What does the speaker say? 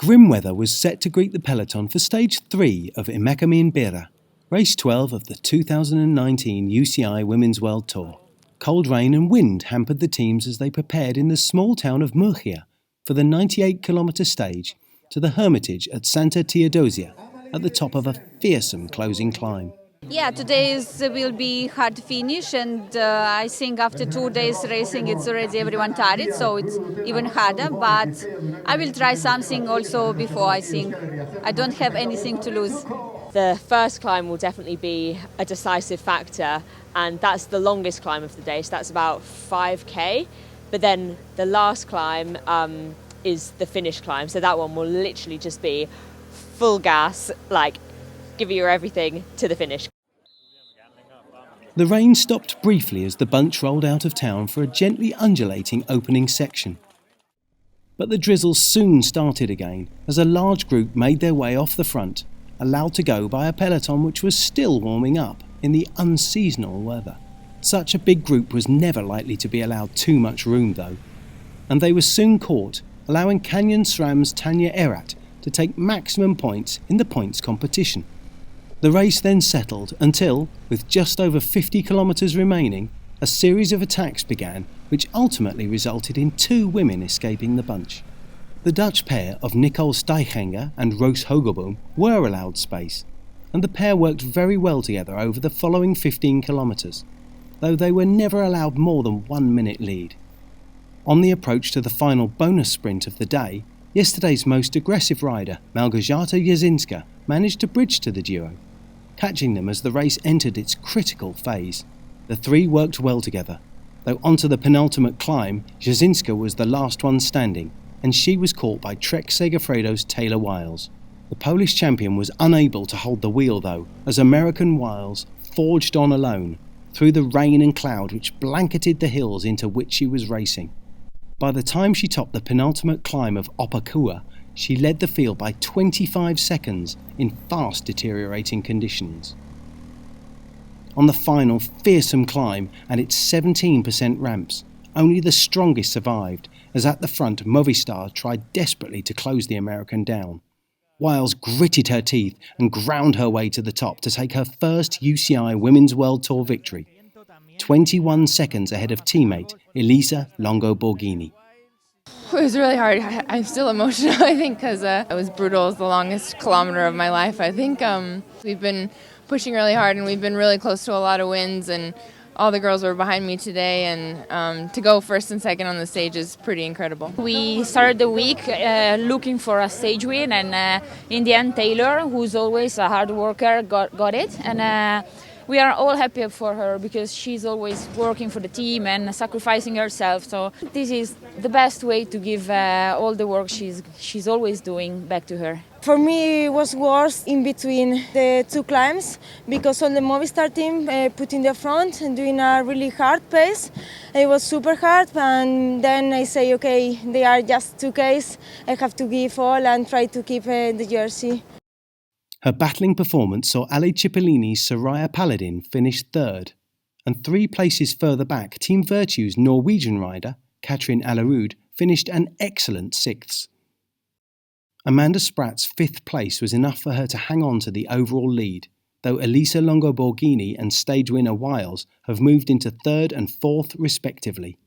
Grim weather was set to greet the peloton for stage 3 of Emakumeen Bira, race 12 of the 2019 UCI Women's World Tour. Cold rain and wind hampered the teams as they prepared in the small town of Murcia for the 98-kilometre stage to the Hermitage at Santa Teodosia at the top of a fearsome closing climb. Yeah, today will be hard to finish, and I think after 2 days racing it's already everyone tired, so it's even harder, but I will try something also before. I think I don't have anything to lose. The first climb will definitely be a decisive factor, and that's the longest climb of the day, so that's about 5k, but then the last climb is the finish climb, so that one will literally just be full gas, like give your everything to the finish. The rain stopped briefly as the bunch rolled out of town for a gently undulating opening section. But the drizzle soon started again as a large group made their way off the front, allowed to go by a peloton which was still warming up in the unseasonal weather. Such a big group was never likely to be allowed too much room though, and they were soon caught, allowing Canyon SRAM's Tanya Erat to take maximum points in the points competition. The race then settled until, with just over 50 kilometres remaining, a series of attacks began which ultimately resulted in 2 women escaping the bunch. The Dutch pair of Nicole Steichinger and Roos Hogeboom were allowed space, and the pair worked very well together over the following 15 kilometres, though they were never allowed more than 1 minute lead. On the approach to the final bonus sprint of the day, yesterday's most aggressive rider, Małgorzata Jasinska, managed to bridge to the duo, catching them as the race entered its critical phase. The 3 worked well together, though onto the penultimate climb, Jasinska was the last one standing, and she was caught by Trek Segafredo's Taylor Wiles. The Polish champion was unable to hold the wheel though, as American Wiles forged on alone, through the rain and cloud which blanketed the hills into which she was racing. By the time she topped the penultimate climb of Opakua, she led the field by 25 seconds in fast deteriorating conditions. On the final fearsome climb and its 17% ramps, only the strongest survived, as at the front Movistar tried desperately to close the American down. Wiles gritted her teeth and ground her way to the top to take her first UCI Women's World Tour victory, 21 seconds ahead of teammate Elisa Longo Borghini. It was really hard. I'm still emotional, I think, because it was brutal. It was the longest kilometer of my life. I think we've been pushing really hard, and we've been really close to a lot of wins, and all the girls were behind me today, and to go first and second on the stage is pretty incredible. We started the week looking for a stage win, and in the end Taylor, who's always a hard worker, got it, and we are all happy for her because she's always working for the team and sacrificing herself. So this is the best way to give all the work she's always doing back to her. For me, it was worse in between the 2 climbs because all the Movistar team put in the front and doing a really hard pace. It was super hard, and then I say, okay, they are just 2Ks. I have to give all and try to keep the jersey. Her battling performance saw Ale Cipollini's Soraya Paladin finish 3rd, and 3 places further back, Team Virtue's Norwegian rider, Katrin Allerud, finished an excellent 6th. Amanda Spratt's 5th place was enough for her to hang on to the overall lead, though Elisa Longo Borghini and stage winner Wiles have moved into 3rd and 4th respectively.